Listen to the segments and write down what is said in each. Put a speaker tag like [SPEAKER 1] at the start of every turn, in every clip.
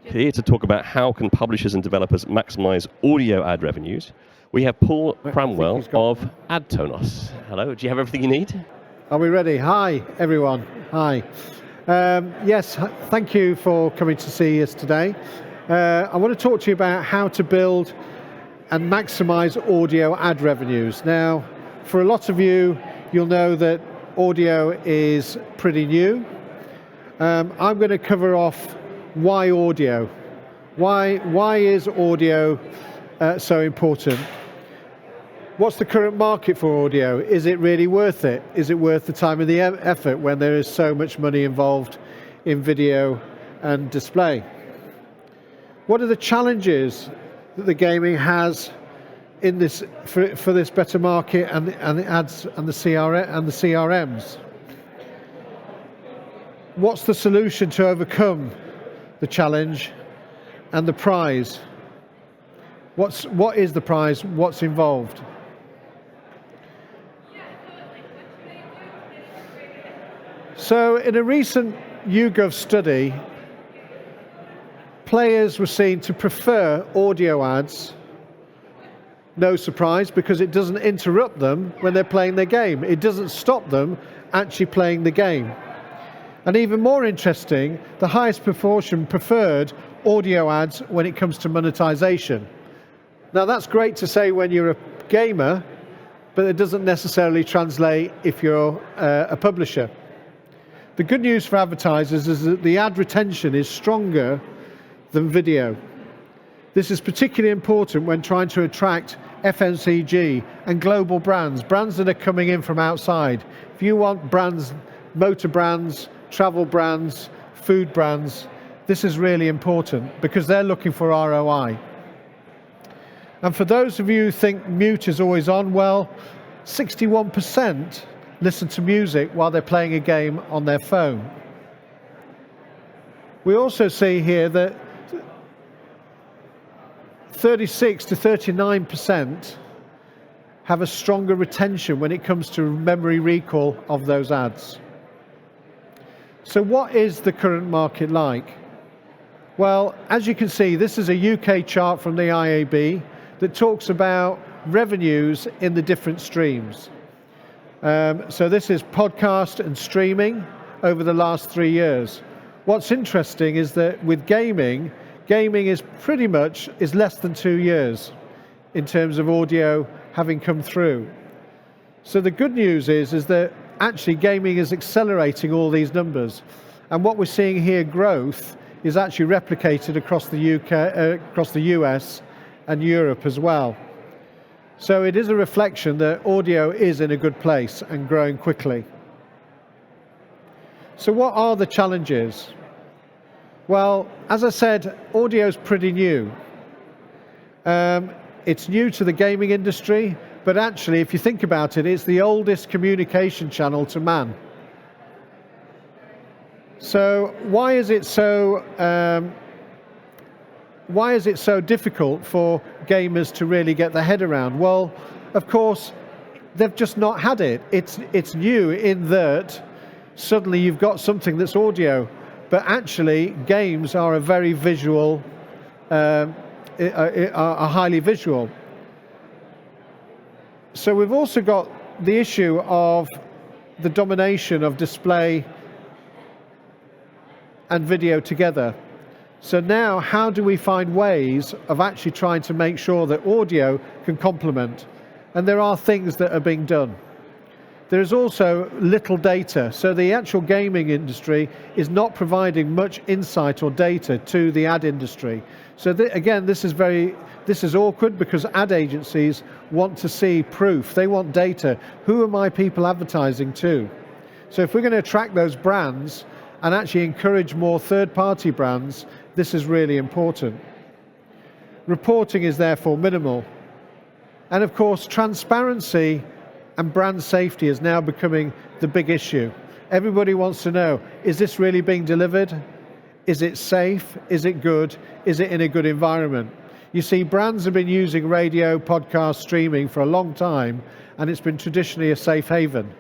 [SPEAKER 1] Here to talk about how can publishers and developers maximize audio ad revenues, we have Paul Cranwell of AdTonos. Hello, do you have everything you need?
[SPEAKER 2] Are we ready? Hi, everyone. Hi. Yes, thank you for coming to see us today. I want to talk to you about how to build and maximize audio ad revenues. Now, for a lot of you, you'll know that audio is pretty new. I'm going to cover off why audio. Why is audio so important? What's the current market for audio? Is it really worth it? Is it worth the time and the effort when there is so much money involved in video and display? What are the challenges that the gaming has in this for this better market and the ads and the CRMs? What's the solution to overcome the challenge and the prize? What is the prize? What's involved? So in a recent YouGov study, players were seen to prefer audio ads. No surprise, because it doesn't interrupt them when they're playing their game. It doesn't stop them actually playing the game. And even more interesting, the highest proportion preferred audio ads when it comes to monetization. Now that's great to say when you're a gamer, but it doesn't necessarily translate if you're a publisher. The good news for advertisers is that the ad retention is stronger than video. This is particularly important when trying to attract FMCG and global brands that are coming in from outside. If you want brands, motor brands, travel brands, food brands, this is really important because they're looking for ROI. And for those of you who think mute is always on, well, 61% listen to music while they're playing a game on their phone. We also see here that 36 to 39% have a stronger retention when it comes to memory recall of those ads. So what is the current market like? Well, as you can see, this is a UK chart from the IAB that talks about revenues in the different streams. So this is podcast and streaming over the last 3 years. What's interesting is that with gaming is pretty much less than 2 years in terms of audio having come through. So the good news is that actually gaming is accelerating all these numbers. And what we're seeing here, growth, is actually replicated across the UK, across the US and Europe as well. So it is a reflection that audio is in a good place and growing quickly. So what are the challenges? Well, as I said, audio is pretty new. It's new to the gaming industry, but actually, if you think about it, it's the oldest communication channel to man. So why is it so difficult for gamers to really get their head around? Well, of course, they've just not had it. It's new in that suddenly you've got something that's audio, but actually games are a very visual, are highly visual. So we've also got the issue of the domination of display and video together. So now, how do we find ways of actually trying to make sure that audio can complement? And there are things that are being done. There is also little data. So the actual gaming industry is not providing much insight or data to the ad industry. So again, this is awkward because ad agencies want to see proof. They want data. Who are my people advertising to? So if we're going to attract those brands and actually encourage more third-party brands, this is really important. Reporting is therefore minimal. And of course, transparency and brand safety is now becoming the big issue. Everybody wants to know, is this really being delivered? Is it safe? Is it good? Is it in a good environment? You see, brands have been using radio, podcast, streaming for a long time, and it's been traditionally a safe haven.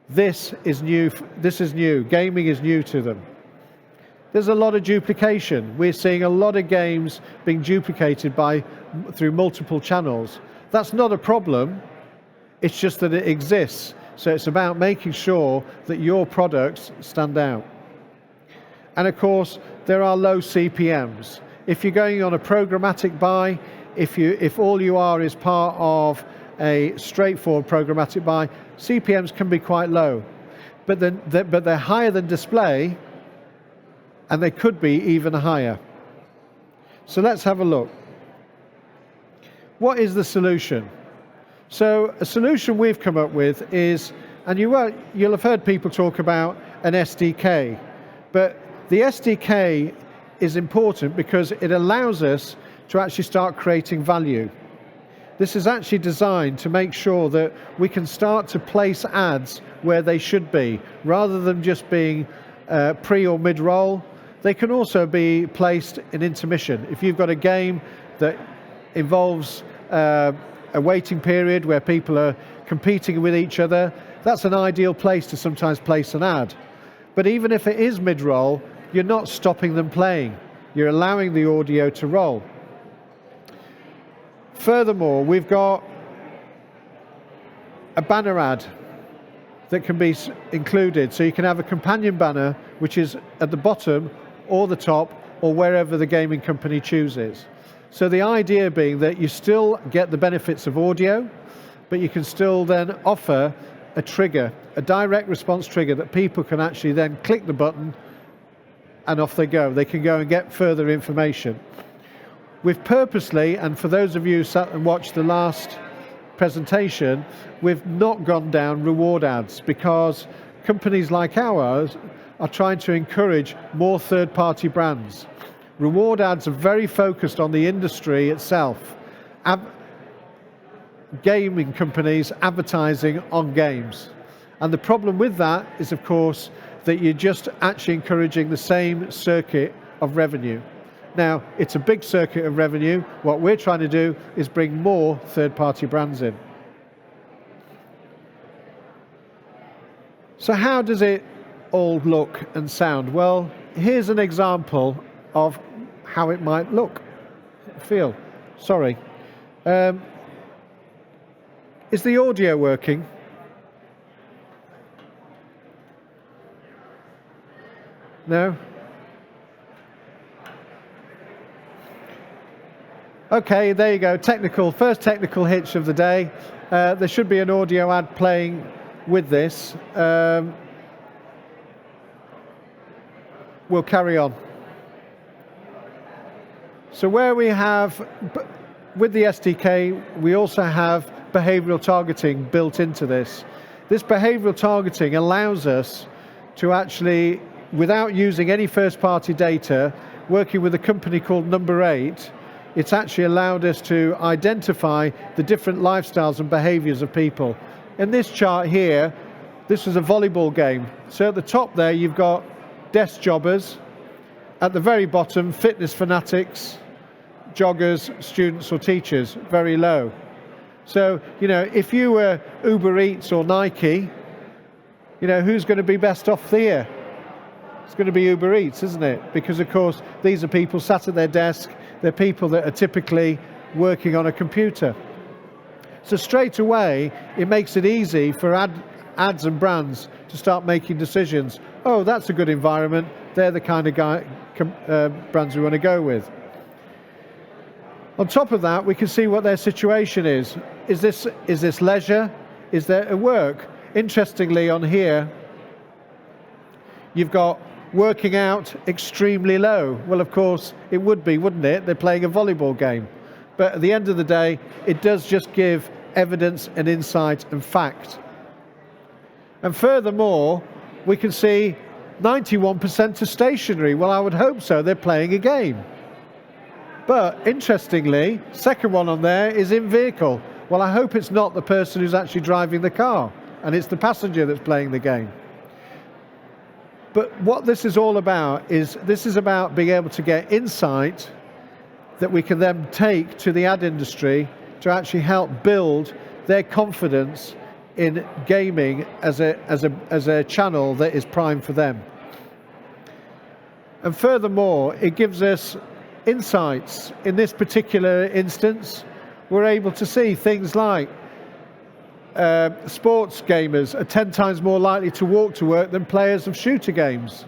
[SPEAKER 2] This is new. Gaming is new to them. There's a lot of duplication. We're seeing a lot of games being duplicated through multiple channels. That's not a problem, it's just that it exists. So it's about making sure that your products stand out. And of course, there are low CPMs. If you're going on a programmatic buy, if all you are is part of a straightforward programmatic buy, CPMs can be quite low. But they're higher than display, and they could be even higher. So let's have a look. What is the solution? So a solution we've come up with is, and you'll have heard people talk about an SDK, but the SDK is important because it allows us to actually start creating value. This is actually designed to make sure that we can start to place ads where they should be, rather than just being pre or mid-roll. They can also be placed in intermission. If you've got a game that involves a waiting period where people are competing with each other, that's an ideal place to sometimes place an ad. But even if it is mid-roll, you're not stopping them playing. You're allowing the audio to roll. Furthermore, we've got a banner ad that can be included. So you can have a companion banner, which is at the bottom or the top or wherever the gaming company chooses. So the idea being that you still get the benefits of audio, but you can still then offer a trigger, a direct response trigger that people can actually then click the button and off they go. They can go and get further information. We've purposely, and for those of you who sat and watched the last presentation, we've not gone down reward ads, because companies like ours are trying to encourage more third-party brands. Reward ads are very focused on the industry itself. Gaming companies advertising on games. And the problem with that is, of course, that you're just actually encouraging the same circuit of revenue. Now, it's a big circuit of revenue. What we're trying to do is bring more third-party brands in. So how does it all look and sound? Well, here's an example of how it might look, feel. Sorry. Is the audio working? No? Okay, there you go. First technical hitch of the day. There should be an audio ad playing with this. We'll carry on. So where we have, with the SDK, we also have behavioral targeting built into this. This behavioral targeting allows us to actually, without using any first-party data, working with a company called Number 8, it's actually allowed us to identify the different lifestyles and behaviors of people. In this chart here, this is a volleyball game. So at the top there, you've got desk jobbers. At the very bottom, fitness fanatics, joggers, students or teachers, very low. So, if you were Uber Eats or Nike, who's going to be best off here? It's going to be Uber Eats, isn't it? Because, of course, these are people sat at their desk. They're people that are typically working on a computer. So straight away, it makes it easy for ads and brands to start making decisions. Oh, that's a good environment. They're the kind of brands we want to go with. On top of that, we can see what their situation is. Is this leisure? Is there a work? Interestingly, on here, you've got working out extremely low. Well, of course, it would be, wouldn't it? They're playing a volleyball game. But at the end of the day, it does just give evidence and insight and fact. And furthermore, we can see 91% are stationary. Well, I would hope so. They're playing a game. But interestingly, second one on there is in vehicle. Well, I hope it's not the person who's actually driving the car, and it's the passenger that's playing the game. But what this is all about is, this is about being able to get insight that we can then take to the ad industry to actually help build their confidence in gaming as a channel that is prime for them. And furthermore, it gives us insights. In this particular instance, we're able to see things like sports gamers are 10 times more likely to walk to work than players of shooter games.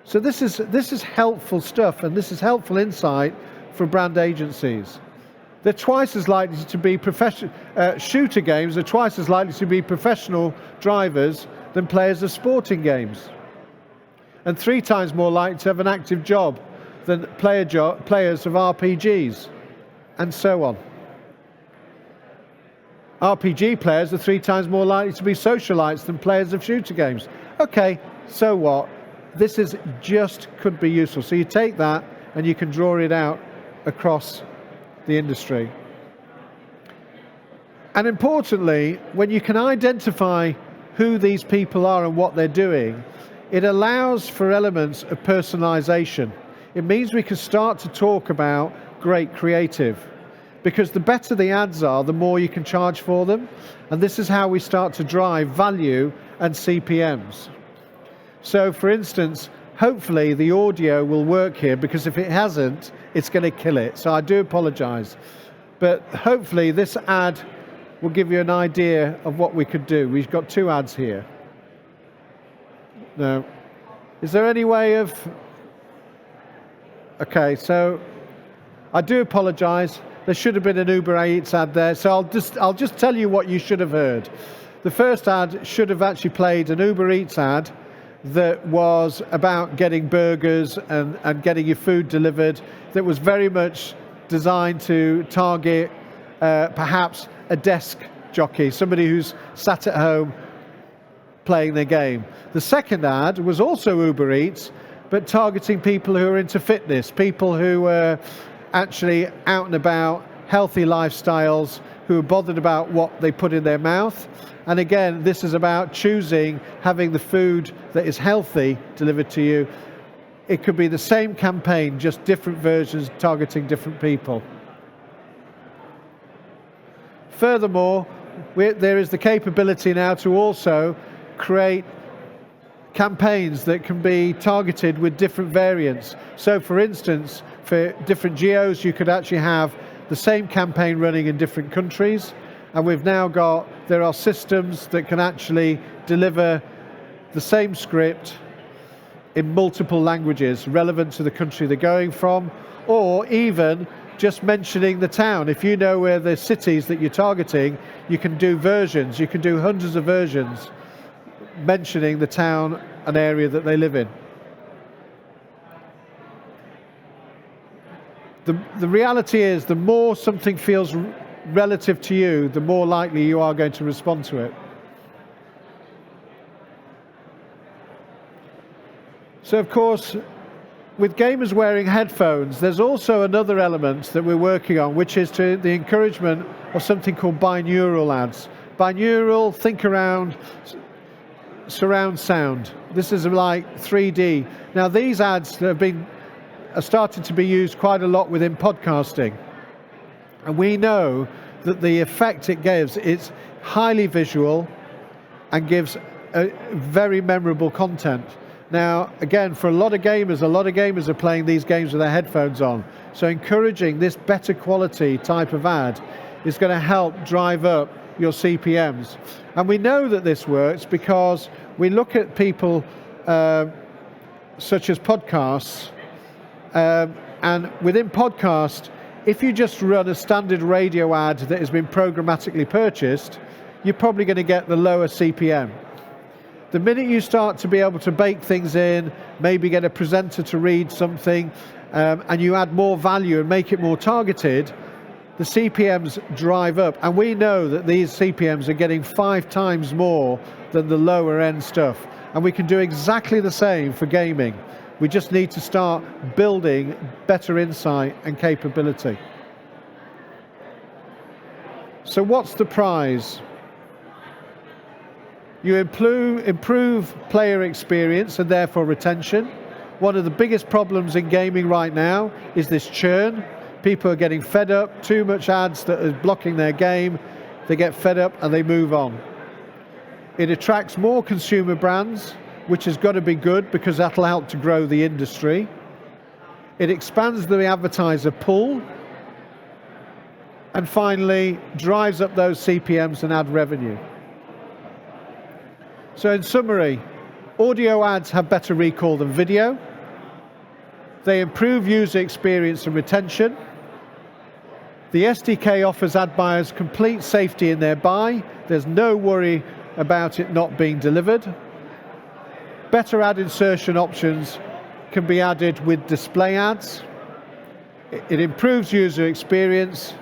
[SPEAKER 2] So this is helpful stuff, and this is helpful insight for brand agencies. They're twice as likely to be shooter games are twice as likely to be professional drivers than players of sporting games, and 3 times more likely to have an active job than players of RPGs, and so on. RPG players are 3 times more likely to be socialites than players of shooter games. Okay, so what? This is just could be useful. So you take that and you can draw it out across the industry. And importantly, when you can identify who these people are and what they're doing, it allows for elements of personalization. It means we can start to talk about great creative, because the better the ads are, the more you can charge for them. And this is how we start to drive value and CPMs. So for instance, hopefully the audio will work here, because if it hasn't, it's going to kill it. So I do apologize. But hopefully this ad will give you an idea of what we could do. We've got 2 ads here. No. Is there any way of... Okay, so I do apologize. There should have been an Uber Eats ad there, so I'll just tell you what you should have heard. The first ad should have actually played an Uber Eats ad that was about getting burgers and getting your food delivered, that was very much designed to target perhaps a desk jockey, somebody who's sat at home playing their game. The second ad was also Uber Eats, but targeting people who are into fitness, people who were actually out and about, healthy lifestyles, who are bothered about what they put in their mouth. And again, this is about choosing, having the food that is healthy delivered to you. It could be the same campaign, just different versions targeting different people. Furthermore, there is the capability now to also create campaigns that can be targeted with different variants. So for instance, for different geos, you could actually have the same campaign running in different countries. And we've now got, there are systems that can actually deliver the same script in multiple languages relevant to the country they're going from, or even just mentioning the town. If you know where the cities that you're targeting, you can do versions, you can do hundreds of versions mentioning the town and area that they live in. The reality is, the more something feels relative to you, the more likely you are going to respond to it. So of course, with gamers wearing headphones, there's also another element that we're working on, which is to the encouragement of something called binaural ads. Binaural, think around surround sound. This is like 3D. Now these ads are starting to be used quite a lot within podcasting. And we know that the effect it gives, it's highly visual and gives a very memorable content. Now, again, for a lot of gamers are playing these games with their headphones on. So encouraging this better quality type of ad is going to help drive up your CPMs. And we know that this works because we look at people such as podcasts, and within podcast, if you just run a standard radio ad that has been programmatically purchased, you're probably going to get the lower CPM. The minute you start to be able to bake things in, maybe get a presenter to read something, and you add more value and make it more targeted, the CPMs drive up. And we know that these CPMs are getting 5 times more than the lower end stuff. And we can do exactly the same for gaming. We just need to start building better insight and capability. So what's the prize? You improve player experience and therefore retention. One of the biggest problems in gaming right now is this churn. People are getting fed up, too much ads that are blocking their game. They get fed up and they move on. It attracts more consumer brands, which has got to be good because that'll help to grow the industry. It expands the advertiser pool. And finally, drives up those CPMs and ad revenue. So in summary, audio ads have better recall than video. They improve user experience and retention. The SDK offers ad buyers complete safety in their buy. There's no worry about it not being delivered. Better ad insertion options can be added with display ads. It improves user experience,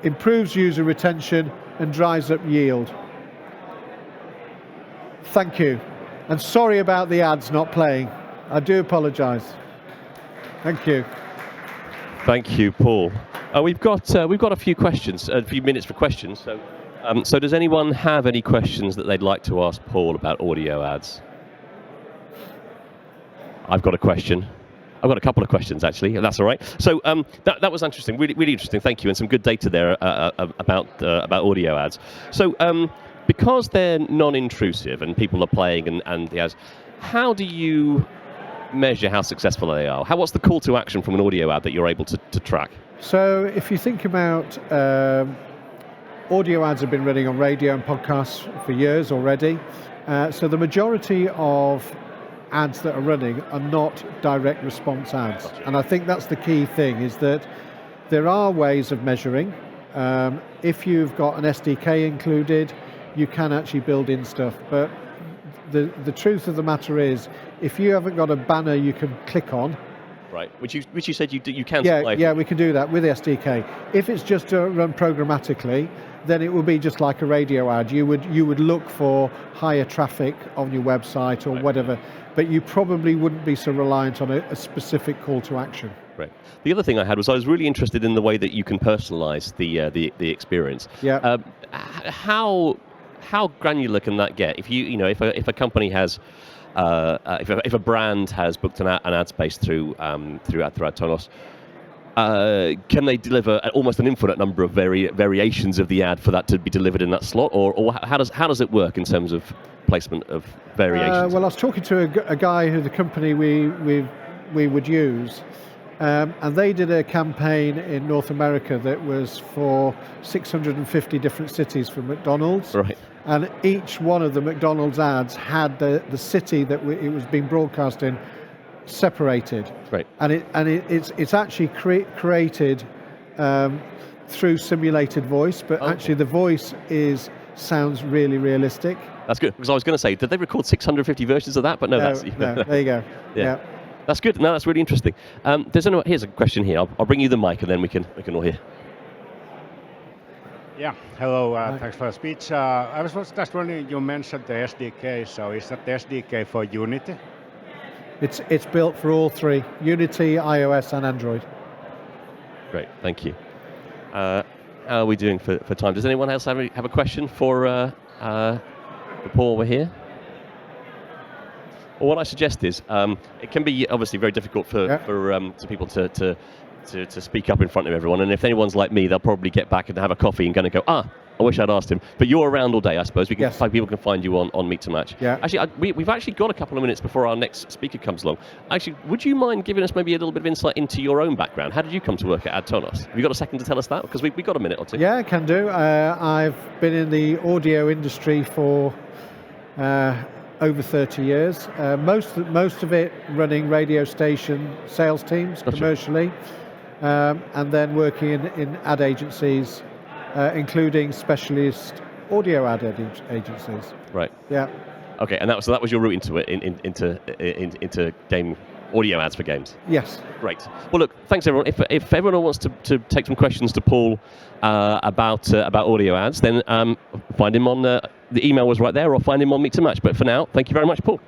[SPEAKER 2] improves user retention, and drives up yield. Thank you. And sorry about the ads not playing. I do apologise. Thank you.
[SPEAKER 1] Thank you, Paul. We've got a few questions, a few minutes for questions. So does anyone have any questions that they'd like to ask Paul about audio ads? I've got a question. I've got a couple of questions, actually, if that's all right. So that was interesting, really interesting, thank you, and some good data there about audio ads. So because they're non-intrusive and people are playing and the ads, how do you measure how successful they are? What's the call to action from an audio ad that you're able to track?
[SPEAKER 2] So if you think about audio ads have been running on radio and podcasts for years already. So the majority of ads that are running are not direct response ads.
[SPEAKER 1] Gotcha.
[SPEAKER 2] And I think that's the key thing, is that there are ways of measuring. If you've got an SDK included, you can actually build in stuff. But the truth of the matter is, if you haven't got a banner you can click on,
[SPEAKER 1] right, which you said you can.
[SPEAKER 2] Yeah, we can do that with the SDK. If it's just to run programmatically, then it will be just like a radio ad. You would look for higher traffic on your website or whatever, but you probably wouldn't be so reliant on a specific call to action.
[SPEAKER 1] Right. The other thing I had was I was really interested in the way that you can personalize the experience.
[SPEAKER 2] Yeah.
[SPEAKER 1] How granular can that get? If if a company has if a brand has booked an ad space through AdTonos, can they deliver almost an infinite number of variations of the ad for that to be delivered in that slot, or how does it work in terms of placement of variations?
[SPEAKER 2] Well, I was talking to a guy who the company we would use, and they did a campaign in North America that was for 650 different cities for McDonald's.
[SPEAKER 1] Right.
[SPEAKER 2] And each one of the McDonald's ads had the city that it was being broadcast in separated.
[SPEAKER 1] Right.
[SPEAKER 2] And it's actually created through simulated voice, but actually the voice sounds really realistic.
[SPEAKER 1] That's good, because I was going to say, did they record 650 versions of that? But no, that's...
[SPEAKER 2] No, there you go. Yeah.
[SPEAKER 1] That's good. No, that's really interesting. Here's a question here. I'll bring you the mic and then we can all hear.
[SPEAKER 3] Yeah, hello, thanks for the speech. I was just wondering, you mentioned the SDK, so is that the SDK for Unity?
[SPEAKER 2] It's built for all three, Unity, iOS and Android.
[SPEAKER 1] Great, thank you. How are we doing for time? Does anyone else have a question for Paul over here? Well, what I suggest is, it can be obviously very difficult for people to speak up in front of everyone, and if anyone's like me, they'll probably get back and have a coffee and go, I wish I'd asked him. But you're around all day, I suppose. People can find you on Meet to Match.
[SPEAKER 2] Yeah.
[SPEAKER 1] Actually, we've actually got a couple of minutes before our next speaker comes along. Actually, would you mind giving us maybe a little bit of insight into your own background? How did you come to work at AdTonos? Have you got a second to tell us that? Because we've got a minute or two.
[SPEAKER 2] Yeah, I can do. I've been in the audio industry for over 30 years. Most of it running radio station sales teams commercially. And then working in ad agencies, including specialist audio ad agencies.
[SPEAKER 1] Right.
[SPEAKER 2] Yeah.
[SPEAKER 1] Okay, and that was your route into it, into game audio ads for games.
[SPEAKER 2] Yes.
[SPEAKER 1] Great. Well, look, thanks everyone. If everyone wants to take some questions to Paul about audio ads, then find him on the email was right there, or find him on Meet to Match. But for now, thank you very much, Paul.